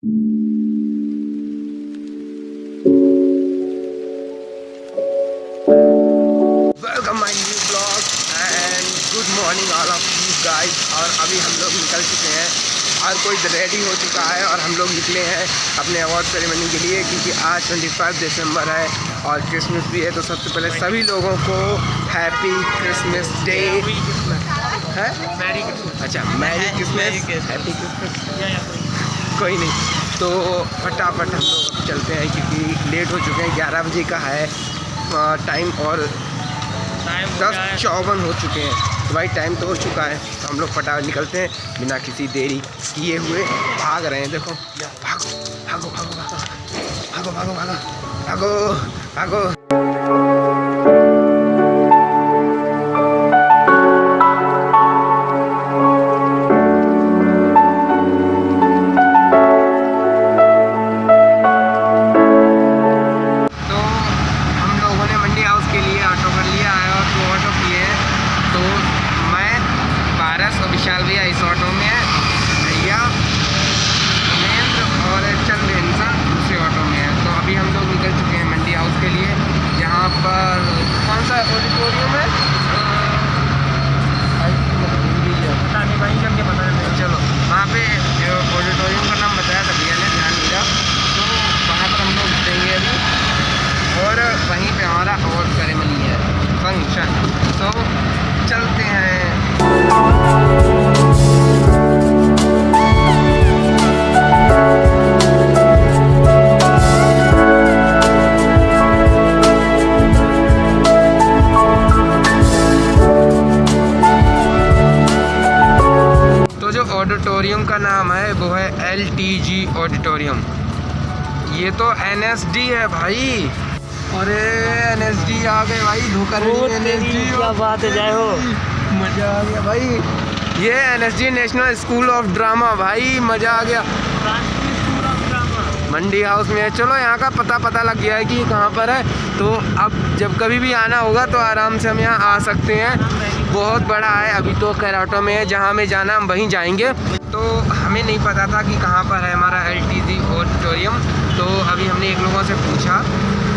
Welcome my new blog and good morning all of you guys. और अभी हम लोग निकल चुके हैं, हर कोई रेडी हो चुका है और हम लोग निकले हैं अपने अवार्ड सेरेमनी के लिए, क्योंकि आज 25 दिसंबर है और क्रिसमस भी है। तो सबसे पहले सभी लोगों को हैप्पी क्रिसमस डे है। अच्छा, मैरी क्रिसमस, हैप्पी क्रिसमस। कोई नहीं, तो फटाफट हम लोग अब चलते हैं क्योंकि लेट हो चुके हैं। 11 बजे का है टाइम और 10:54 हो चुके हैं। तो भाई टाइम तो हो चुका है, तो हम लोग फटाफट निकलते हैं बिना किसी देरी किए हुए। भाग रहे हैं, देखो भागो भागो भागो भागो भागो भागो भागो भागो। विशाल भैया इस ऑटो में है, भैया उमेंद्र और चंद इंसान दूसरे ऑटो में है। तो अभी हम लोग निकल चुके हैं मंडी हाउस के लिए, जहाँ पर कौन सा ऑडिटोरियम है पता नहीं भाई, चल के पता नहीं। चलो वहाँ पे ऑडिटोरियम का नाम बताया था भैया ने, ध्यान दिया। तो वहाँ पर हम लोग देंगे अभी, और वहीं पे हमारा अवार्ड सेरेमनी है, फंक्शन। तो चलते हैं। ऑडिटोरियम का नाम है वो है LTG ऑडिटोरियम। ये तो NSD है भाई। अरे NSD आ गए भाई, धोखा नहीं। NSD क्या बात है, जय हो, मजा आ गया भाई। ये NSD national school of drama भाई, मजा आ गया। मंडी हाउस में है। चलो यहाँ का पता लग गया है कि कहाँ पर है। तो अब जब कभी भी आना होगा तो आराम से हम यहाँ आ सकते हैं। बहुत बड़ा है, अभी तो कैराटो में है, जहाँ हमें जाना हम वहीं जाएंगे। तो हमें नहीं पता था कि कहाँ पर है हमारा LTG ऑडिटोरियम। तो अभी हमने एक लोगों से पूछा,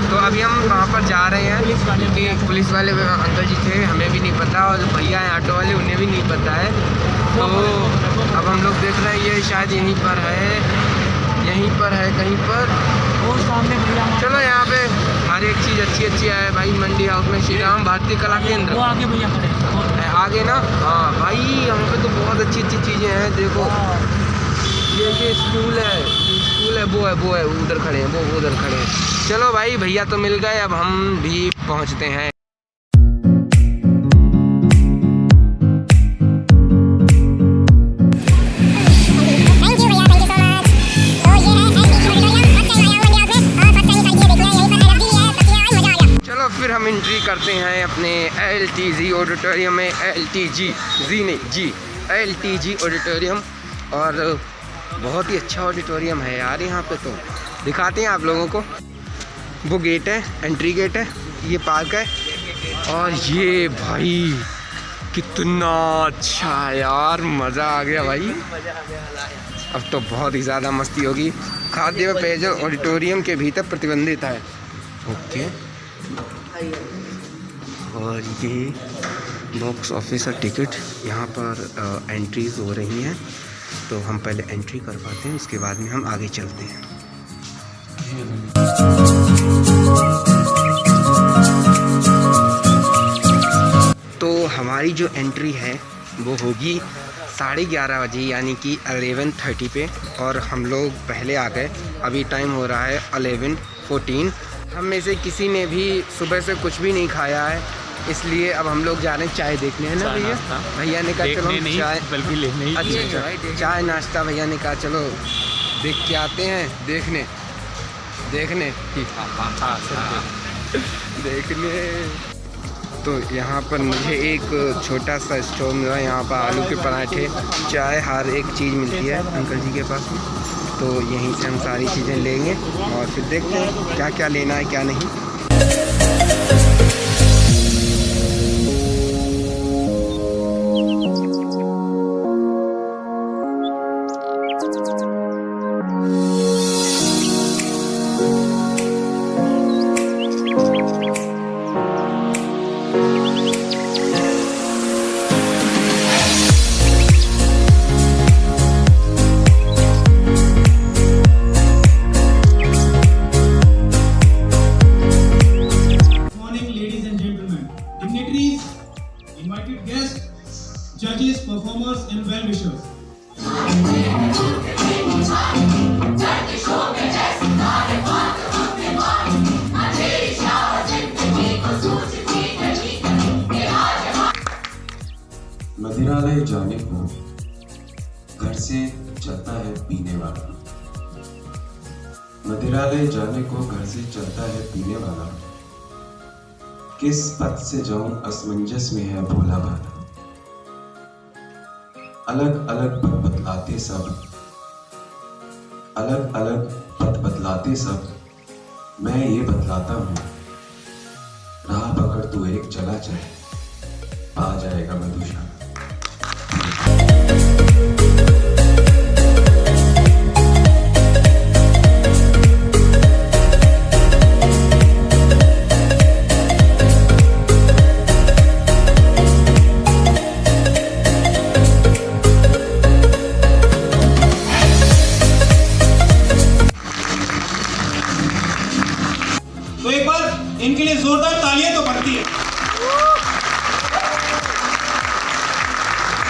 तो अभी हम वहाँ पर जा रहे हैं क्योंकि पुलिस वाले अंकल जी थे, हमें भी नहीं पता, और भैया हैं ऑटो वाले, उन्हें भी नहीं पता है। तो अब हम लोग देख रहे हैं, ये शायद यहीं पर है, यहीं पर है कहीं पर। और सामने चलो, यहाँ पे हर एक चीज़ अच्छी है भाई। मंडी हाउस में श्री राम भारतीय कला केंद्र, वो आगे भैया खड़े आगे ना। हाँ भाई, यहाँ पे तो बहुत अच्छी चीज़ें हैं। देखो ये स्कूल है, वो है उधर खड़े हैं, वो उधर खड़े हैं। चलो भाई, भैया तो मिल गए, अब हम भी पहुँचते हैं। फिर हम एंट्री करते हैं अपने LTG ऑडिटोरियम में। LTG ऑडिटोरियम, और बहुत ही अच्छा ऑडिटोरियम है यार। यहाँ पे तो दिखाते हैं आप लोगों को। वो गेट है, एंट्री गेट है, ये पार्क है, और ये भाई कितना अच्छा यार, मज़ा आ गया भाई। अब तो बहुत ही ज़्यादा मस्ती होगी। खाद्य व पेयजल ऑडिटोरियम के भीतर प्रतिबंधित है। ओके, और ये बॉक्स ऑफिस और टिकट, यहाँ पर एंट्रीज हो रही हैं। तो हम पहले एंट्री करवाते हैं, उसके बाद में हम आगे चलते हैं। तो हमारी जो एंट्री है वो होगी 11:30 बजे, यानी कि 11:30 पे, और हम लोग पहले आ गए। अभी टाइम हो रहा है 11:14। हम में से किसी ने भी सुबह से कुछ भी नहीं खाया है, इसलिए अब हम लोग जा रहे हैं चाय देखने, है ना भैया? भैया ने कहा चलो चाय, बल्कि लेने। अच्छा, चाय नाश्ता भैया ने कहा चलो देख के आते हैं, देखने तो यहाँ पर मुझे एक छोटा सा स्टोर मिला। यहाँ पर आलू के पराठे, चाय, हर एक चीज़ मिलती है अंकल जी के पास में। तो यहीं से हम सारी चीज़ें लेंगे और फिर देखते हैं क्या क्या लेना है क्या नहीं। मदिरालय जाने को घर से चलता है पीने वाला, किस पथ से जाऊं असमंजस में है भोला भाला। अलग अलग पथ बतलाते सब, अलग अलग पथ बतलाते सब, मैं ये बतलाता हूँ, राह पकड़ तू एक चला जाए, आ जाएगा मधुशाला। तो एक बार इनके लिए जोरदार तालियां तो बनती है।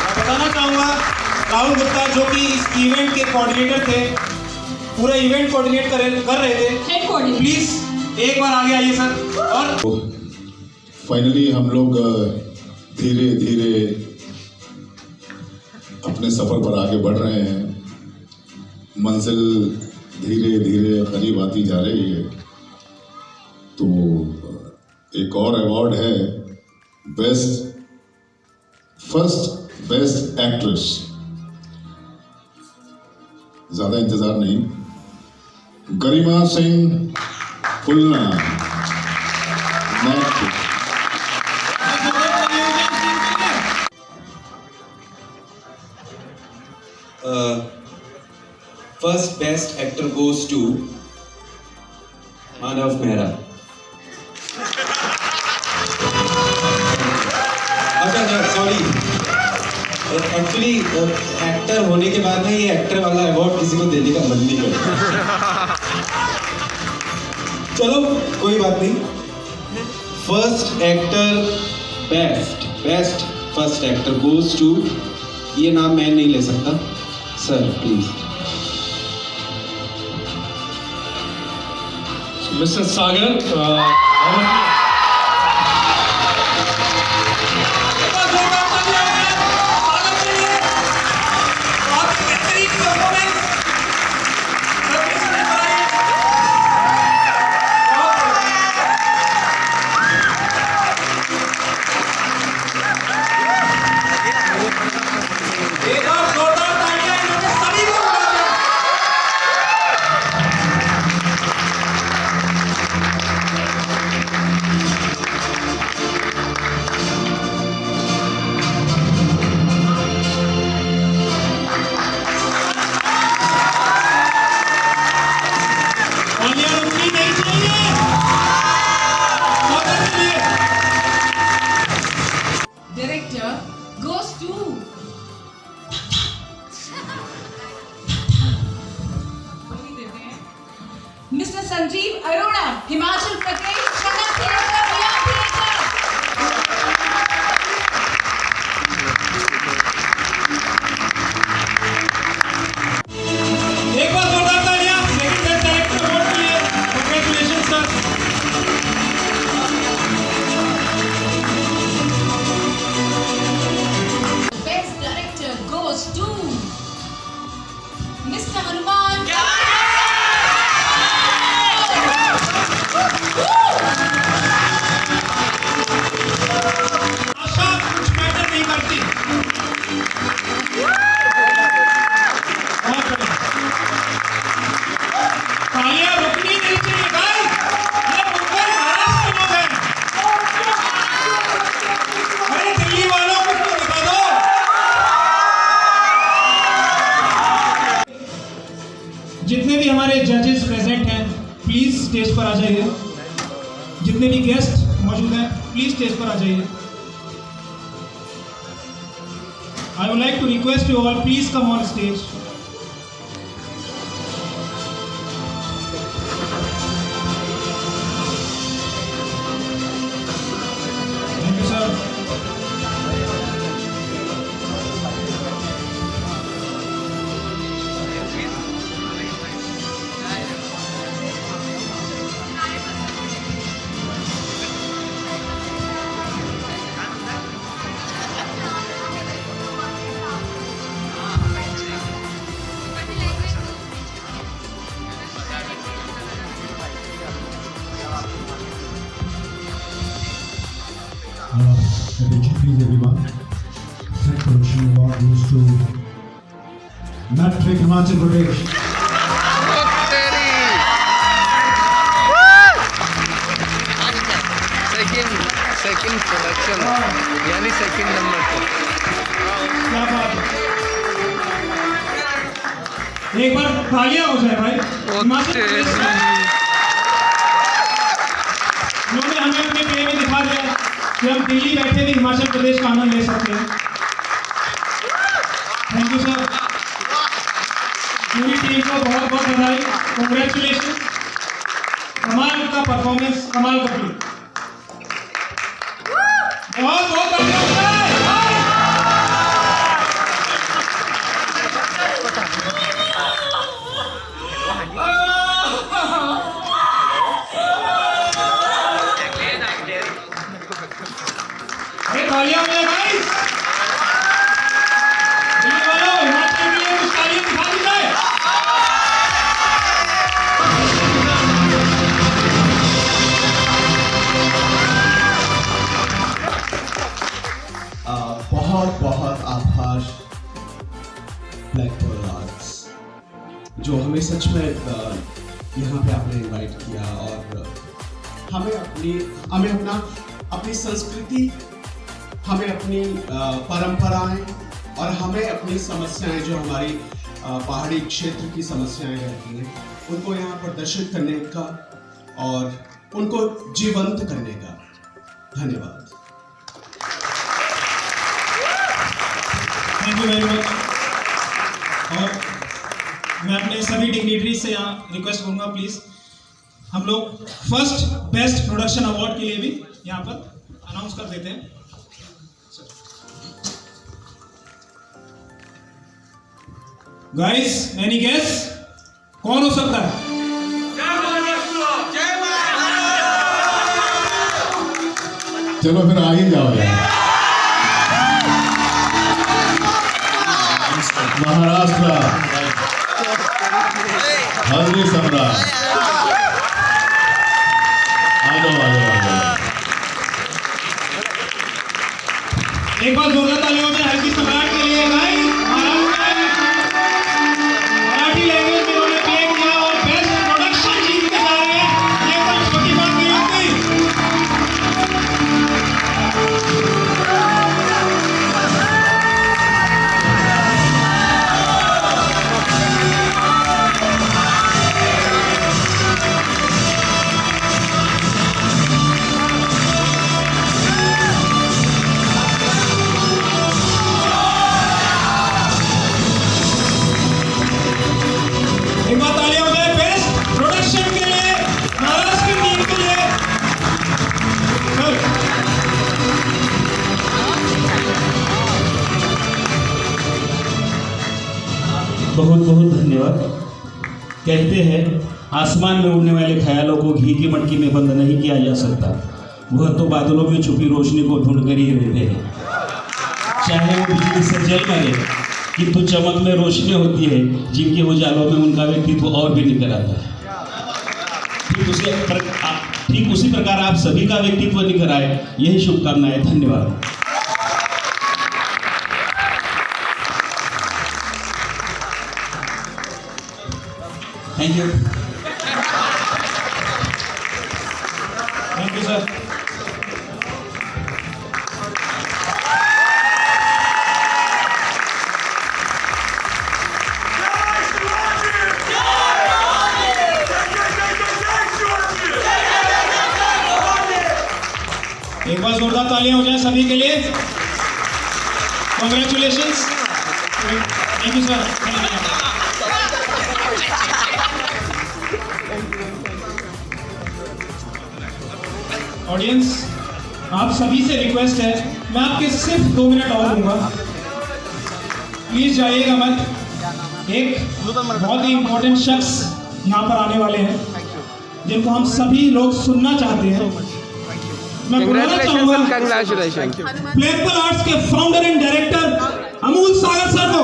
मैं बताना चाहूंगा राहुल गुप्ता जो कि इस इवेंट के कोऑर्डिनेटर थे, पूरा इवेंट कोऑर्डिनेट कर रहे थे, प्लीज एक बार आगे आइए सर। और फाइनली हम लोग धीरे धीरे अपने सफर पर आगे बढ़ रहे हैं। मंजिल धीरे धीरे करीब आती जा रही है। तो एक और अवार्ड है फर्स्ट बेस्ट एक्ट्रेस। ज्यादा इंतजार नहीं, गरिमा सिंह खुलना। First best actor goes to Manav Mehra. अच्छा सॉरी, एक्चुअली एक्टर होने के बाद ना ये एक्टर वाला अवार्ड किसी को देने का मन नहीं करता। चलो कोई बात नहीं। First actor best first actor goes to, ये नाम मैं नहीं ले सकता sir, please. Mister Sagar goes to Mr. Sanjeev Arora, Himachal Pradesh, Shanak Theatre, Beyond Theatre. एक बार जोरदार तालियां सेकंड बेस्ट डायरेक्टर अवार्ड के लिए। Congratulations sir. Best director goes to Mr. Hanuman. आशा कुछ मैटर नहीं करती। तालियां रुकनी नहीं चाहिए गाइस, ये मुंबई महाराष्ट्र के लोग हैं। अरे दिल्ली वालों को तो दिखा दो। जितने भी हमारे जजेस प्रेजेंट हैं प्लीज स्टेज पर आ जाइए। जितने भी गेस्ट मौजूद हैं प्लीज स्टेज पर आ जाइए। I would like to request you all please come on stage. Thank you, sir. to Matric Himachal Pradesh. Second production यानी सेकंड नंबर पर। क्या बात है। एक बार तालियां हो जाए भाई। हिमाचल प्रदेश में उन्होंने हमें अपने प्ले में दिखा दिया कि हम दिल्ली बैठे भी हिमाचल प्रदेश का आनंद ले सकते हैं। Thank you sir. पूरी टीम को बहुत बहुत बधाई, कॉन्ग्रेचुलेशन। कमाल का परफॉर्मेंस, कमाल का प्ले। बहुत बहुत धन्यवाद। तालियां हो जाए भाई। दिल्ली वालों, हिमाचल के लिए कुछ तालियां दिखा दी जाए। बहुत बहुत आभार ब्लैक पर्ल आर्ट्स, जो हमें सच में यहाँ पे आपने इनवाइट किया और हमें अपनी संस्कृति, हमें अपनी परंपराएं और हमें अपनी समस्याएं, जो हमारी पहाड़ी क्षेत्र की समस्याएं रहती हैं, उनको यहाँ प्रदर्शित करने का और उनको जीवंत करने का। धन्यवाद। Thank you very much. और मैं अपने सभी डिग्निटरीज से यहाँ रिक्वेस्ट करूँगा, प्लीज़ हम लोग फर्स्ट बेस्ट प्रोडक्शन अवार्ड के लिए भी यहाँ पर अनाउंस कर देते हैं। गाइस, एनी गेस कौन हो सकता है? चलो फिर आ ही जाओ यार। महाराष्ट्र हल्दी सम्राट, आ जाओ। एक बार जोरदार तालियां हो जाए हल्दी सम्राट के लिए। भाई मराठी लैंग्वेज में उन्होंने प्ले किया और बेस्ट प्रोडक्शन जीत के जा रहे हैं। ये कोई छोटी बात नहीं होती। एक बार तालियां हो जाए बेस्ट प्रोडक्शन के लिए, महाराष्ट्र की टीम के लिए। बहुत बहुत धन्यवाद। कहते हैं आसमान में उड़ने वाले ख्यालों को घी की मटकी में बंद नहीं किया जा सकता। वह तो बादलों में छुपी रोशनी को ढूंढ कर ही रहते हैं। चाहे वो बिजली से जल मरे, किंतु चमक में रोशनी होती है जिनके उजालों में उनका व्यक्तित्व और भी निकल आता है। ठीक उसी प्रकार आप सभी का व्यक्तित्व निखर आए, यही शुभकामनाएं। धन्यवाद। Thank you. Thank you sir. एक बार जोरदार तालियां हो जाए सभी के लिए। Congratulations. Thank you sir. Audience, आप सभी से रिक्वेस्ट है, मैं आपके सिर्फ 2 मिनट और दूंगा, प्लीज जाइएगा मत। एक बहुत ही इंपॉर्टेंट शख्स यहाँ पर आने वाले हैं जिनको हम सभी लोग सुनना चाहते हैं। मैं बुलाना चाहूंगा ब्लैक पर्ल आर्ट्स के founder and director Amul Sagar sir को।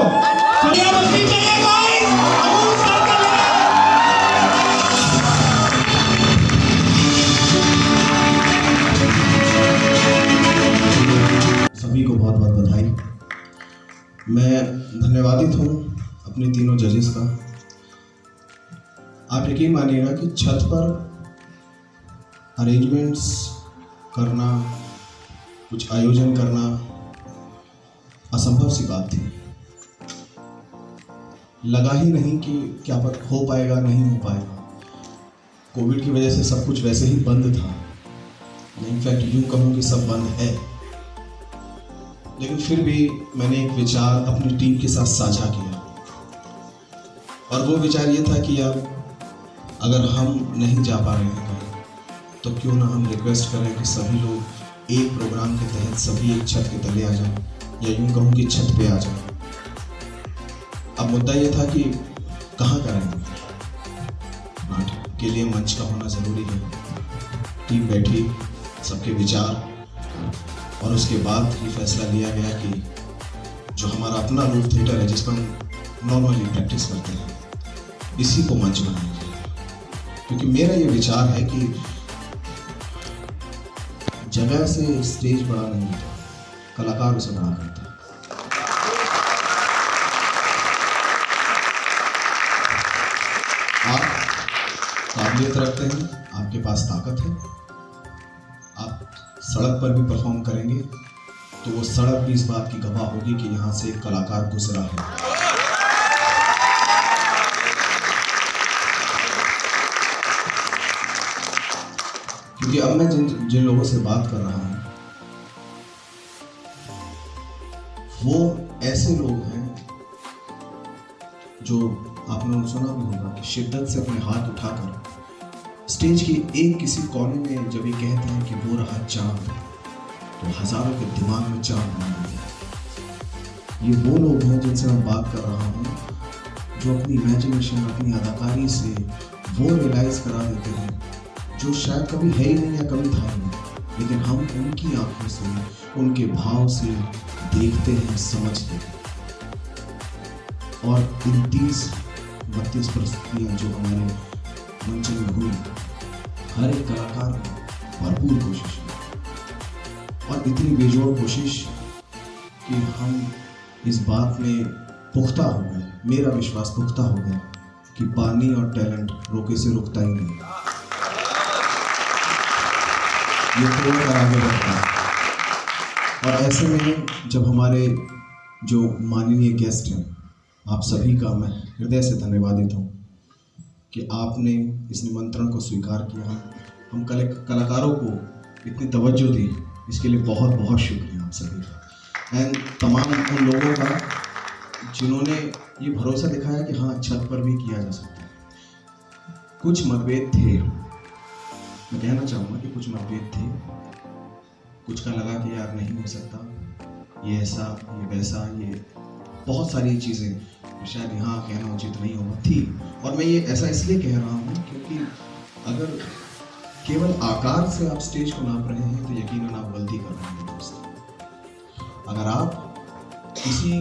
सभी को बहुत बहुत बधाई। मैं धन्यवादित हूँ अपने तीनों जजेस का। आप यकीन मानिएगा कि छत पर अरेंजमेंट्स करना, कुछ आयोजन करना असंभव सी बात थी। लगा ही नहीं कि क्या पता हो पाएगा, नहीं हो पाएगा। कोविड की वजह से सब कुछ वैसे ही बंद था, इनफैक्ट यूँ कहूँ कि सब बंद है। लेकिन फिर भी मैंने एक विचार अपनी टीम के साथ साझा किया, और वो विचार ये था कि यार अगर हम नहीं जा पा रहे हैं तो क्यों ना हम रिक्वेस्ट करें कि सभी लोग एक प्रोग्राम के तहत सभी एक छत के तले आ जाएं, या यूँ कहूँ कि छत पे आ जाएं। अब मुद्दा ये था कि कहाँ करेंगे। नाटक के लिए मंच का होना ज़रूरी है। टीम बैठी, सबके विचार, और उसके बाद ये फैसला लिया गया कि जो हमारा अपना रूफ थिएटर है, जिस पर हम नॉर्मली प्रैक्टिस करते हैं, इसी को मंच बनाएंगे। क्योंकि मेरा ये विचार है कि जगह से स्टेज बड़ा नहीं होता, कलाकार उसे बड़ा करता है। आप काबिलियत रखते हैं, आपके पास ताकत है, आप सड़क पर भी परफॉर्म करेंगे तो वो सड़क भी इस बात की गवाह होगी कि यहाँ से एक कलाकार गुजरा है। क्योंकि अब मैं जिन लोगों से बात कर रहा हूँ वो ऐसे लोग हैं जो आपने सुना भी होगा कि शिद्दत से अपने हाथ उठाकर स्टेज के एक किसी कोने में जब ये कहते हैं कि वो रहा चांद, तो हजारों के दिमाग में चांद बना देते हैं। ये वो लोग हैं जिनसे मैं बात कर रहा हूँ, जो अपनी इमेजिनेशन, अपनी अदाकारी से वो रियलाइज करा देते हैं जो शायद कभी है ही नहीं या कभी था ही नहीं, लेकिन हम उनकी आंखों से, उनके भाव से देखते हैं, समझते हैं। और इन 30-32 प्रस्तुतियाँ जो हमारे मंच में हुई, हर एक कलाकार ने भरपूर कोशिश की, और इतनी बेजोड़ कोशिश कि हम इस बात में पुख्ता हो गए, मेरा विश्वास पुख्ता हो गया कि पानी और टैलेंट रोके से रुकता ही नहीं, ये तोड़ आगे बढ़ता है। और ऐसे में जब हमारे जो माननीय गेस्ट हैं, आप सभी का मैं हृदय से धन्यवादित हूँ कि आपने इस निमंत्रण को स्वीकार किया। हम कलाकारों को इतनी तवज्जो दी, इसके लिए बहुत बहुत शुक्रिया आप सभी का। एंड तमाम उन लोगों का जिन्होंने ये भरोसा दिखाया कि हाँ, छत पर भी किया जा सकता है। कुछ मतभेद थे, मैं कहना चाहूँगा कि कुछ मतभेद थे, कुछ का लगा कि यार नहीं हो सकता, ये ऐसा, ये वैसा, ये बहुत सारी चीज़ें शायद यहाँ कहना उचित नहीं होगा थी। और मैं ये ऐसा इसलिए कह रहा हूँ क्योंकि अगर केवल आकार से आप स्टेज को नाप रहे हैं तो यकीनन आप गलती कर रहे हैं दोस्त। अगर आप किसी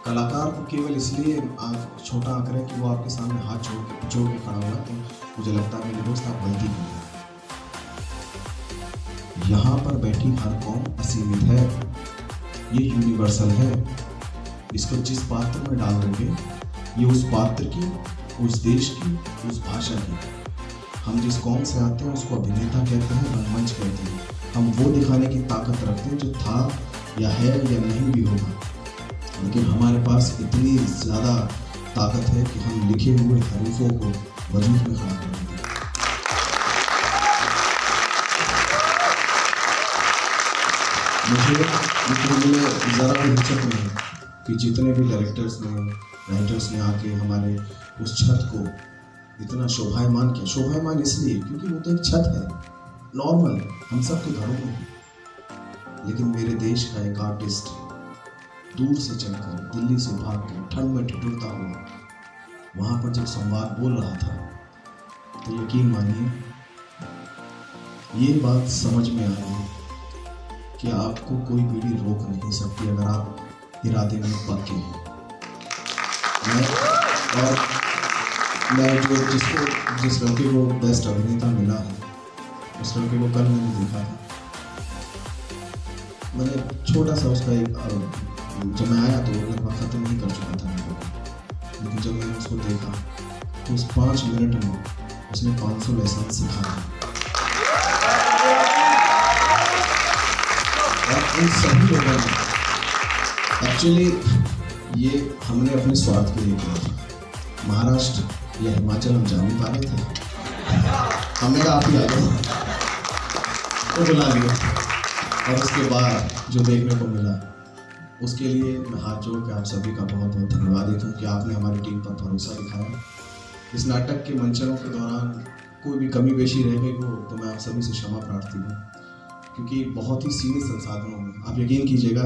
कलाकार को केवल इसलिए छोटा आंक रहे हैं कि वो आपके सामने हाथ जोड़ के खड़ा होगा, तो मुझे लगता है मेरे दोस्त आप गलती कर रहे हैं। यहाँ पर बैठी हर कौम असीमित है, ये यूनिवर्सल है। इसको जिस पात्र में डाल दोगे, ये उस पात्र की, उस देश की, उस भाषा की। हम जिस कौम से आते हैं उसको अभिनेता कहते हैं, रंगमंच कहते हैं। हम वो दिखाने की ताकत रखते हैं जो था या है या नहीं भी होगा, लेकिन हमारे पास इतनी ज़्यादा ताकत है कि हम लिखे हुए हरूफों को वजूद में खड़ा कर देते हैं। मुझे ज़रा भी हिचक नहीं कि जितने भी डायरेक्टर्स ने, राइटर्स ने आके हमारे उस छत को इतना शोभायमान किया। शोभायमान इसलिए क्योंकि वो तो एक छत है, नॉर्मल हम सब के घरों में, लेकिन मेरे देश का एक आर्टिस्ट दूर से चलकर, दिल्ली से भाग कर, ठंड में ठिठुरता हुआ वहाँ पर जब संवाद बोल रहा था, तो यकीन मानिए ये बात समझ में आ रही कि आपको कोई पीढ़ी रोक नहीं सकती अगर आप इरादे में पक्के हैं। मैं जिस लड़के को बेस्ट अभिनेता मिला है, उस लड़के को कल मैंने देखा था। मैंने छोटा सा उसका एक जब मैं आया तो वो लगभग ख़त्म नहीं कर चुका था मेरे को, लेकिन जब मैंने उसको देखा तो उस 5 मिनट में उसने 500 लेसन सिखाया। और इन सभी लोगों ने एक्चुअली ये हमने अपने स्वार्थ के लिए किया। महाराष्ट्र या हिमाचल हम जा नहीं पा रहे थे, हमने कहा आप ही आ जाओ, तो बुला लिया। और उसके बाद जो देखने को मिला उसके लिए मैं हाथ जोड़ के आप सभी का बहुत बहुत धन्यवाद देता हूँ कि आपने हमारी टीम पर भरोसा दिखाया। इस नाटक के मंचनों के दौरान कोई भी कमी पेशी रह गई हो तो मैं आप सभी से क्षमा प्रार्थी हूँ, क्योंकि बहुत ही सीमित संसाधनों में आप यकीन कीजिएगा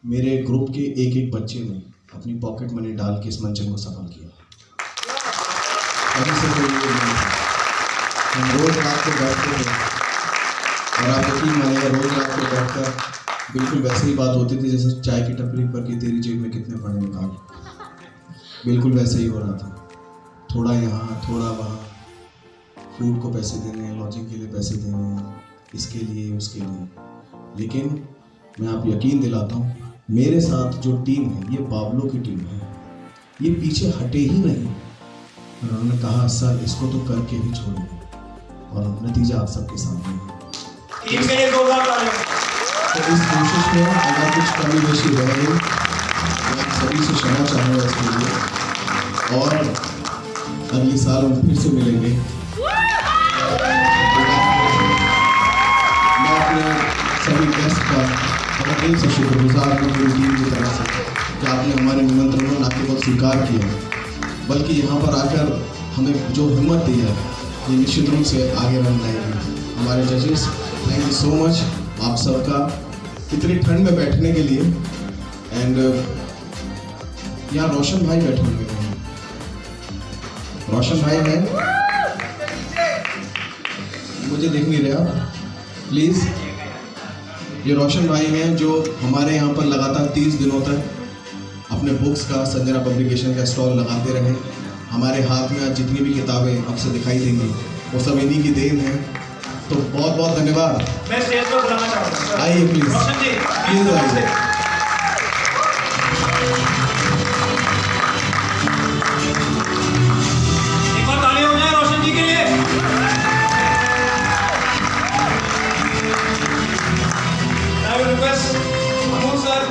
मेरे ग्रुप के एक एक बच्चे ने अपनी पॉकेट मनी डाल के इस मंचन को सफल किया। अभी से कोई ये नहीं था। हम रोज रात को बैठते थे और आप यकीन मानिएगा रोज रात को बैठकर बिल्कुल वैसे ही बात होती थी जैसे चाय की टपरी पर कि तेरी जेब में कितने पड़े निकाल, बिल्कुल वैसे ही हो रहा था। थोड़ा यहाँ थोड़ा वहाँ, फूड को पैसे देने हैं, लॉजिंग के लिए पैसे देने हैं, इसके लिए उसके लिए। लेकिन मैं आप यकीन दिलाता हूँ मेरे साथ जो टीम है ये बाबलों की टीम है, ये पीछे हटे ही नहीं। उन्होंने कहा सर इसको तो करके ही छोड़ेंगे, और नतीजा आप सबके सामने है। टीम के लिए 2 बार तो इस कोशिश में अगर कुछ कमी बेशी रह गई मैं आप सभी से क्षमा चाहूँगा इसके लिए, और अगले साल हम फिर से मिलेंगे। मैं अपने सभी गेस्ट का बहुत दिल से शुक्रगुजार हूँ पूरी टीम की तरफ से कि आपने हमारे निमंत्रण को न केवल स्वीकार किया बल्कि यहाँ पर आकर हमें जो हिम्मत दी है ये निश्चित रूप से आगे रन लाएगी। हमारे जजेस थैंक यू सो मच आप सबका इतनी ठंड में बैठने के लिए। एंड यहाँ रोशन भाई बैठे हुए हैं, रोशन भाई हैं, मुझे देख नहीं रहे आप प्लीज़। ये रोशन भाई हैं जो हमारे यहाँ पर लगातार 30 दिनों तक अपने बुक्स का संजना पब्लिकेशन का स्टॉल लगाते रहे। हमारे हाथ में आज जितनी भी किताबें आपसे दिखाई देंगी वो सब इन्हीं की देन है, तो बहुत बहुत धन्यवाद। मैं स्टेज पर बुलाना चाहूँगा, आइए प्लीज रोशन जी प्लीज आइए। एक बार तालियां हो जाए रोशन जी के लिए। I will request Amol sir,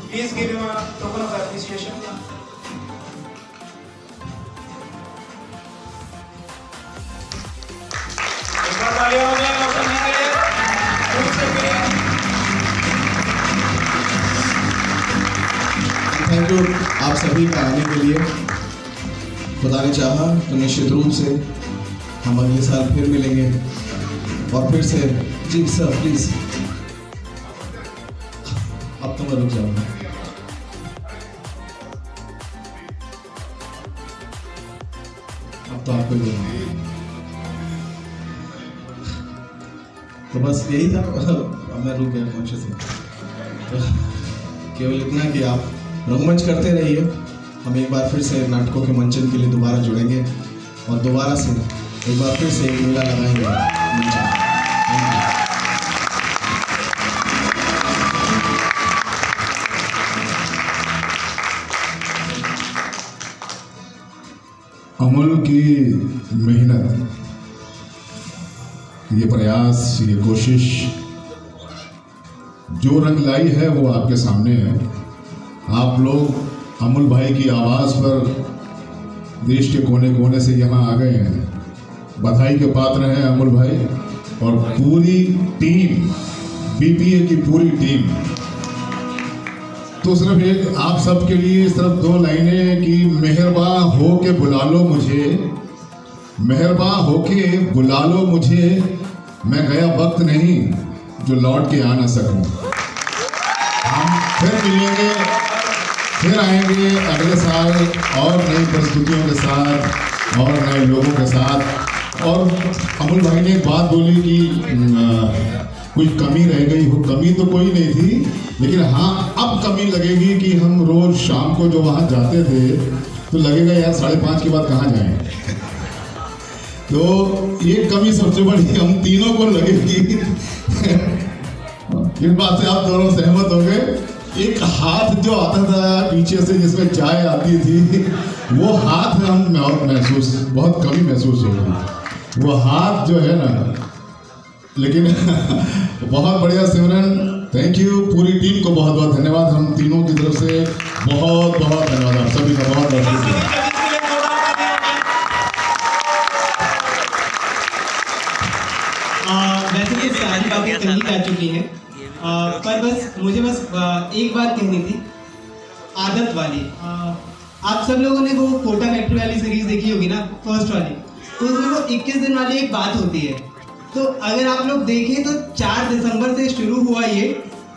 please give him a token of appreciation. एक बार तालियां हो जाए रोशन जी के लिए। थैंक यू आप सभी का आने के लिए। खुदा ने चाहा तो निश्चित रूप से हम अगले साल फिर मिलेंगे और फिर से। जी सर प्लीज, अब तो मैं रुक जाऊंगा। अब तो आपको बोलूंगा, तो बस यही था। अब मैं रुक गया कॉन्शियस से, तो केवल इतना कि आप रंगमंच करते रहिए। हम एक बार फिर से नाटकों के मंचन के लिए दोबारा जुड़ेंगे और दोबारा से एक बार फिर से एक मेला लगाएंगे मंचन। अमल की मेहनत, ये प्रयास, ये कोशिश जो रंग लाई है वो आपके सामने है। आप लोग अमल भाई की आवाज़ पर देश के कोने कोने से यहाँ आ गए हैं। बधाई के पात्र हैं अमल भाई और पूरी टीम, बीपीए की पूरी टीम। तो सिर्फ एक आप सबके लिए सिर्फ 2 लाइनें कि मेहरबा हो के बुला लो मुझे, मेहरबा हो के बुला लो मुझे, मैं गया वक्त नहीं जो लौट के आ ना सकूं। हम फिर मिलेंगे, फिर आएंगे अगले साल और नई प्रस्तुतियों के साथ और नए लोगों के साथ। और अमल भाई ने एक बात बोली कि कोई कमी रह गई हो। कमी तो कोई नहीं थी, लेकिन हाँ अब कमी लगेगी कि हम रोज शाम को जो वहाँ जाते थे तो लगेगा यार 5:30 के बाद कहाँ जाएं। तो ये कमी सबसे बड़ी हम तीनों को लगेगी। इस बात से आप दोनों सहमत हो गए। एक हाथ जो आता था पीछे से जिसमें चाय आती थी, वो हाथ हम बहुत कभी महसूस हो रही, वो हाथ जो है ना। लेकिन बहुत बढ़िया सिमरन, थैंक यू। पूरी टीम को बहुत बहुत धन्यवाद, हम तीनों की तरफ से बहुत बहुत धन्यवाद आप सभी का, बहुत बहुत शुक्रिया। वैसे तो सारी बातें कही जा चुकी हैं, पर मुझे एक बात कहनी थी, आदत वाली। आप सब लोगों ने वो कोटा फैक्ट्री वाली सीरीज देखी होगी ना, फर्स्ट वाली, तो उसमें वो 21 दिन वाली एक बात होती है। तो अगर आप लोग देखें तो 4 दिसंबर से शुरू हुआ ये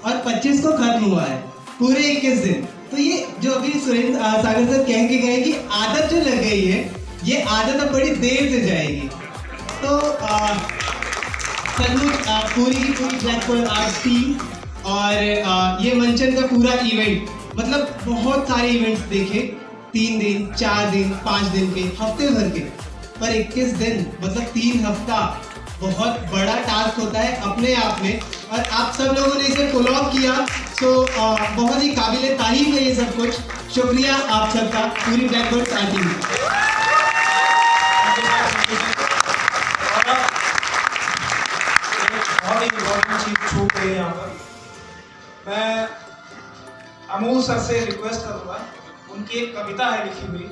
और 25 को खत्म हुआ है, पूरे 21 दिन। तो ये जो अभी सुरेंद्र सागर सर कह के गए कि आदत जो लग गई है, ये आदत अब बड़ी देर से जाएगी। तो सचमुच पूरी की पूरी ब्लैक पर्ल आर्ट्स टीम और ये मंचन का पूरा इवेंट, मतलब बहुत सारे इवेंट्स देखे, 3 दिन 4 दिन 5 दिन के, हफ्ते भर के, पर 21 दिन मतलब 3 हफ्ता बहुत बड़ा टास्क होता है अपने आप में। और आप सब लोगों ने इसे पुल ऑफ किया, तो बहुत ही काबिल तारीफ है ये सब कुछ। शुक्रिया आप सबका, पूरी ब्लैक पर्ल आर्ट टीम। बहुत ही इम्पोर्टेंट चीज छूट गई है यहाँ पर। मैं अमूल सर से रिक्वेस्ट करूँगा, उनकी एक कविता है लिखी हुई,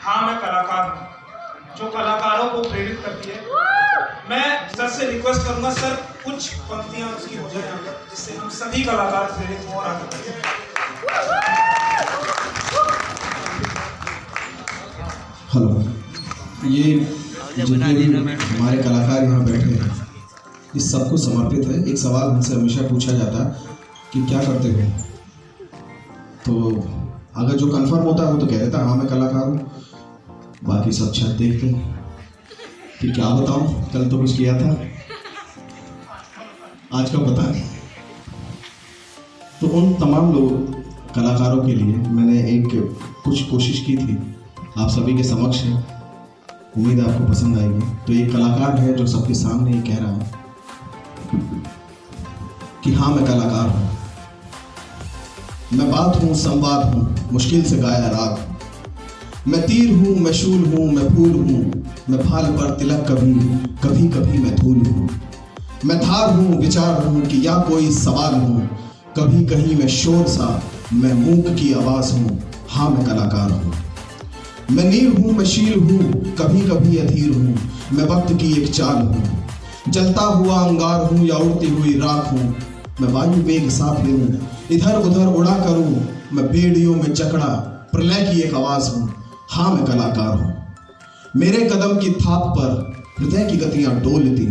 हाँ मैं कलाकार हूँ, जो कलाकारों को प्रेरित करती है। मैं सर से रिक्वेस्ट करूँगा, सर कुछ पंक्तियाँ उसकी हो जाए यहाँ पर, जिससे हम सभी कलाकार प्रेरित हो और आगे बढ़ें। हेलो, ये जितने भी हमारे कलाकार यहाँ बैठे हैं, इस सबको समर्पित है। एक सवाल हमसे हमेशा पूछा जाता है कि क्या करते हो, तो अगर जो कंफर्म होता है वो तो कह देता है हाँ मैं कलाकार हूँ, बाकी सब छत देखते हैं कि क्या बताऊँ, कल तो कुछ किया था, आज का पता नहीं। तो उन तमाम लोग कलाकारों के लिए मैंने एक कुछ कोशिश की थी, आप सभी के समक्ष है, उम्मीद है आपको पसंद आएगी। तो एक कलाकार है जो सबके सामने ये कह रहा है कि हाँ मैं कलाकार हूँ, मैं बात हूँ, संवाद हूँ, मुश्किल से गाया राग, मैं तीर हूँ, मैं शूल हूँ, मैं फूल हूँ, मैं फाल पर तिलक कभी कभी कभी मैं धूल हूँ, मैं धार हूँ, विचार हूँ कि या कोई सवाल हूँ, कभी कहीं मैं शोर सा, मैं मूक की आवाज़ हूँ, हाँ मैं कलाकार हूँ, मैं नीर हूँ, मैं शील हूँ, कभी कभी अधीर हूँ, मैं वक्त की एक चाल हूँ, जलता हुआ अंगार हूँ या उड़ती हुई राख हूँ, मैं वायु वेग साथ ले हूँ, इधर उधर उड़ा करूँ, मैं बेड़ियों में जकड़ा प्रलय की एक आवाज़ हूँ, हाँ मैं कलाकार हूँ, मेरे कदम की थाप पर हृदय की गतियाँ डोलती,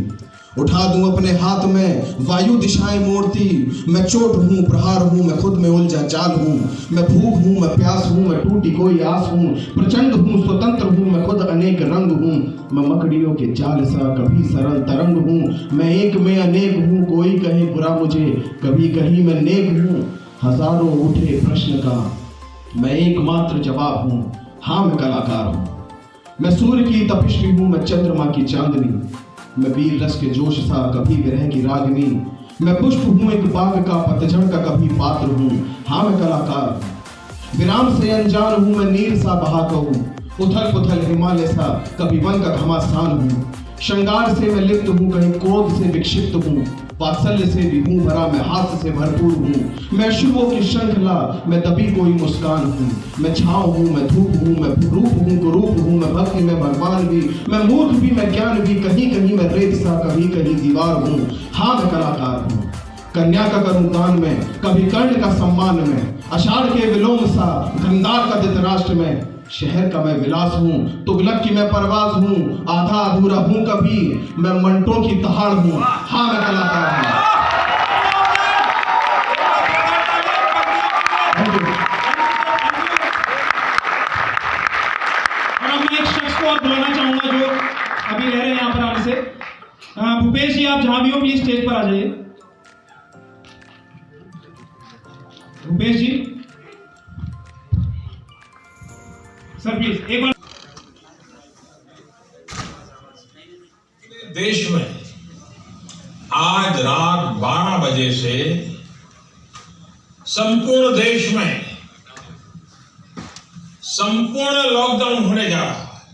उठा दूं अपने हाथ में वायु दिशाएं मोड़ती, मैं चोट हूँ, प्रहार हूँ, मैं खुद में उलझा जाल हूँ, मैं भूख हूँ, मैं प्यास हूँ, मैं टूटी कोई आस हूँ, प्रचंड हूँ, स्वतंत्र हूँ, मैं खुद अनेक रंग हूँ, मैं मकड़ियों के जाल सा कभी सरल तरंग हूँ, मैं एक में अनेक हूँ, कोई कहे बुरा मुझे, कभी कहीं मैं नेक हूँ, हजारों उठे प्रश्न का मैं एकमात्र जवाब हूँ, हाँ मैं कलाकार हूँ, मैं सूर्य की तपिश भी हूँ, मैं चंद्रमा की चांदनी, मैं वीर रस के जोश सा कभी विरह की रागनी, मैं पुष्प हूँ एक बाग का, पतझड़ का कभी पात्र हूँ, हाँ मैं कलाकार हूँ, विराम से अनजान हूँ, मैं नीर सा बहा कहूँ, उथल पुथल हिमालय सा कभी वन का घमासान हूँ, श्रृंगार से मैं लिप्त हूँ, कहीं क्रोध से विक्षिप्त हूँ, वात्सल्य से भी हूँ भरा, मैं हास्य से भरपूर हूँ, मैं शुभों की श्रृंखला, मैं दबी कोई मुस्कान हूँ, मैं छाँव हूँ, मैं धूप हूँ, मैं रूप हूँ, कुरूप हूँ, मैं भक्ति में भगवान भी, मैं मूर्ख भी, मैं ज्ञान भी, कहीं कहीं मैं रेत सा कभी कहीं दीवार हूँ, हाँ मैं कलाकार हूँ, कन्या का करूँ दान में, कभी कर्ण का सम्मान में, आषाढ़ के विलोम सा गंधार का धृतराष्ट्र में, शहर का मैं विलास हूँ, तुगलक की मैं परवाज हूँ, आधा अधूरा हूँ कभी, मैं मंटों की दहाड़ हूँ, हाँ मैं कलाकार हूँ। और अब मैं एक शख्स को और बुलाना चाहूंगा जो अभी रह रहे हैं यहाँ पर आने से। भूपेश जी, आप जहां भी हो प्लीज स्टेज पर आ जाइए। भूपेश जी सर प्लीज एक बार। देश में आज रात 12 बजे से संपूर्ण देश में संपूर्ण लॉकडाउन होने जा रहा है।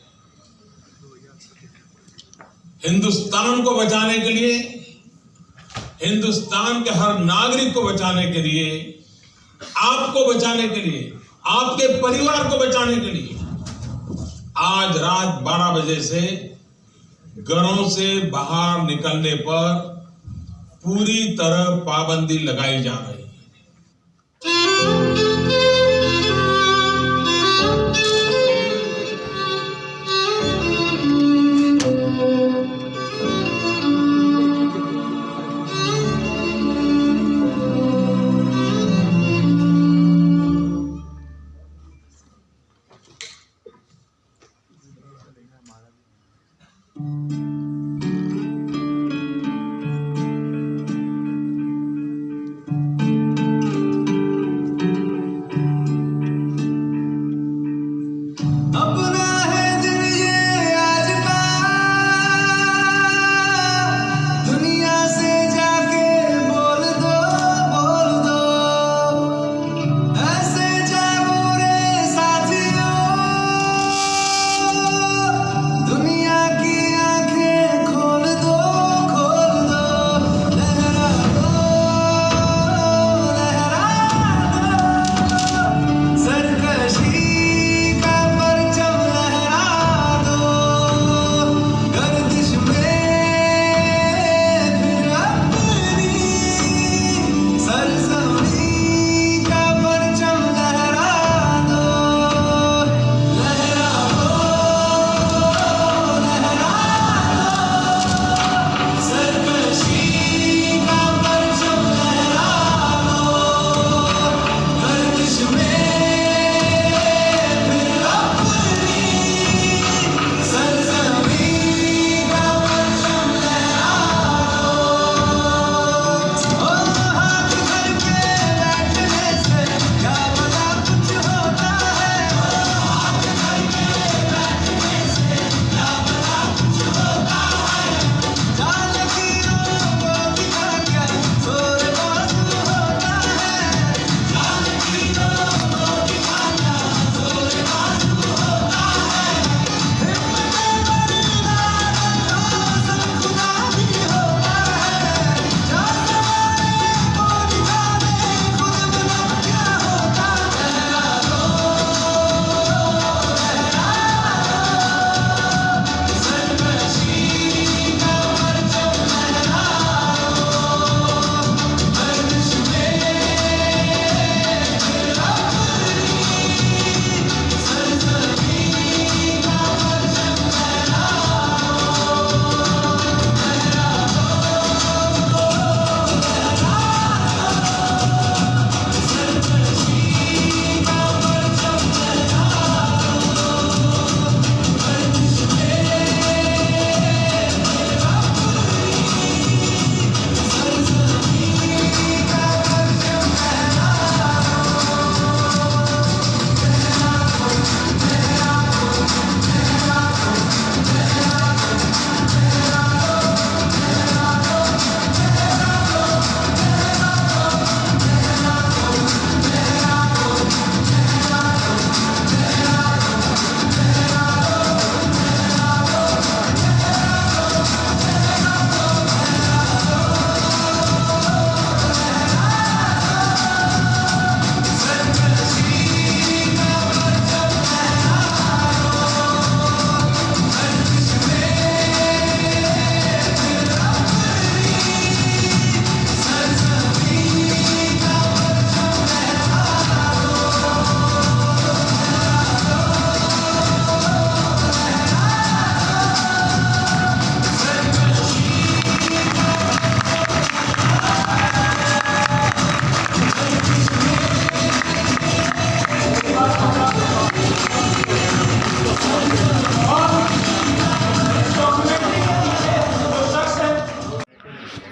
हिंदुस्तान को बचाने के लिए, हिंदुस्तान के हर नागरिक को बचाने के लिए, आपको बचाने के लिए, आपके परिवार को बचाने के लिए आज रात 12 बजे से घरों से बाहर निकलने पर पूरी तरह पाबंदी लगाई जा रही है।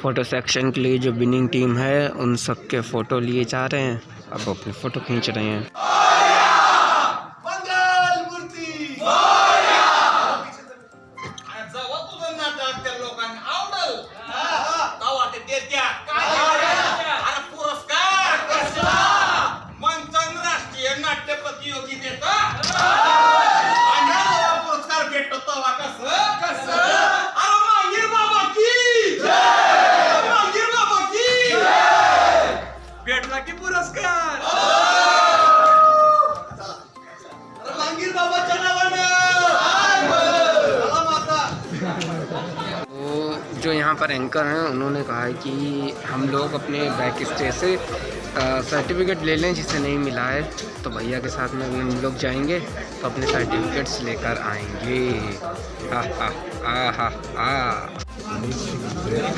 फ़ोटो सेक्शन के लिए जो विनिंग टीम है उन सब के फ़ोटो लिए जा रहे हैं, अब अपने फ़ोटो खींच रहे हैं। पुरस्कार जो यहाँ पर एंकर हैं उन्होंने कहा है कि हम लोग अपने बैक स्टे से सर्टिफिकेट ले लें जिसे नहीं मिला है, तो भैया के साथ में भी हम लोग जाएंगे तो अपने सर्टिफिकेट्स लेकर आएंगे।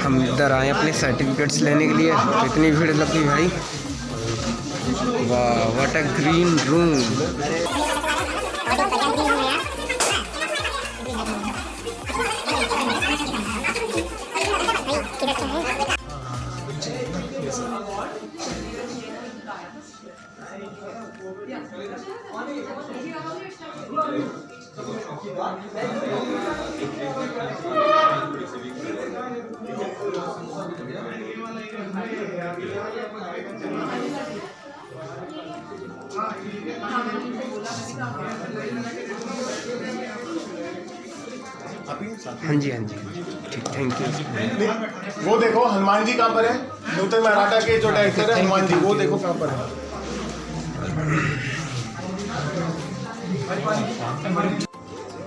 हम इधर आए अपने सर्टिफिकेट्स लेने के लिए, तो इतनी भीड़ लगी भाई, वाह व्हाट अ ग्रीन रूम। हाँ जी ठीक, थैंक यू। वो देखो हनुमान जी कहाँ पर है, नूतन मराठा के जो डायरेक्टर है हनुमान जी, वो देखो कहाँ पर है।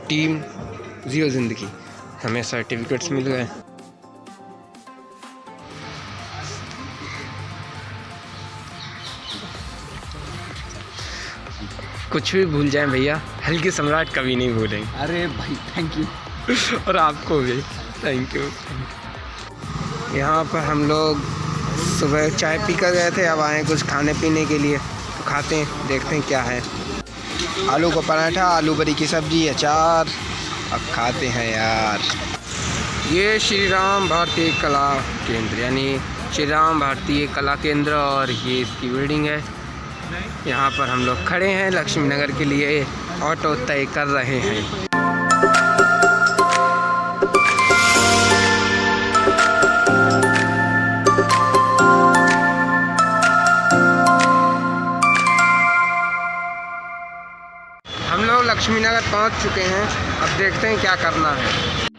टीम जियो जिंदगी, हमें सर्टिफिकेट्स मिल गए। कुछ भी भूल जाएं भैया, हल्की सम्राट कभी नहीं भूलेंगे। अरे भाई थैंक यू। और आपको भी थैंक यू। यहाँ पर हम लोग सुबह चाय पी कर गए थे, अब आए कुछ खाने पीने के लिए, तो खाते हैं, देखते हैं क्या है। आलू का पराठा, आलू बरी की सब्जी, अचार, अब खाते हैं यार। ये श्री राम भारतीय कला केंद्र यानी श्री राम भारतीय कला केंद्र, और ये इसकी बिल्डिंग है। यहाँ पर हम लोग खड़े हैं, लक्ष्मी नगर के लिए ऑटो तय कर रहे हैं। हम लोग लक्ष्मी नगर पहुँच चुके हैं, अब देखते हैं क्या करना है।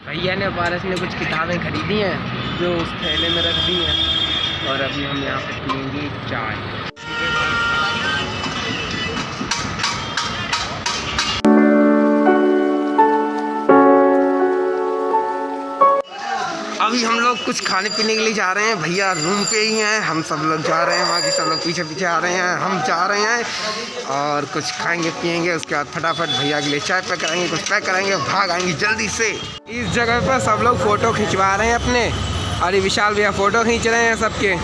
भैया ने पारस ने कुछ किताबें खरीदी हैं जो उस थैले में रख दी हैं, और अभी हम यहाँ पे पियेंगे चाय। अभी हम लोग कुछ खाने पीने के लिए जा रहे हैं, भैया रूम पे ही हैं, हम सब लोग जा रहे हैं, बाकी सब लोग पीछे पीछे आ रहे हैं, हम जा रहे हैं और कुछ खाएंगे पिएंगे, उसके बाद फटाफट भैया के लिए चाय पैक कराएंगे, कुछ पैक कराएंगे, भाग आएंगे जल्दी से। इस जगह पर सब लोग फ़ोटो खिंचवा रहे हैं अपने, और ये विशाल भैया फ़ोटो खींच रहे हैं सबके।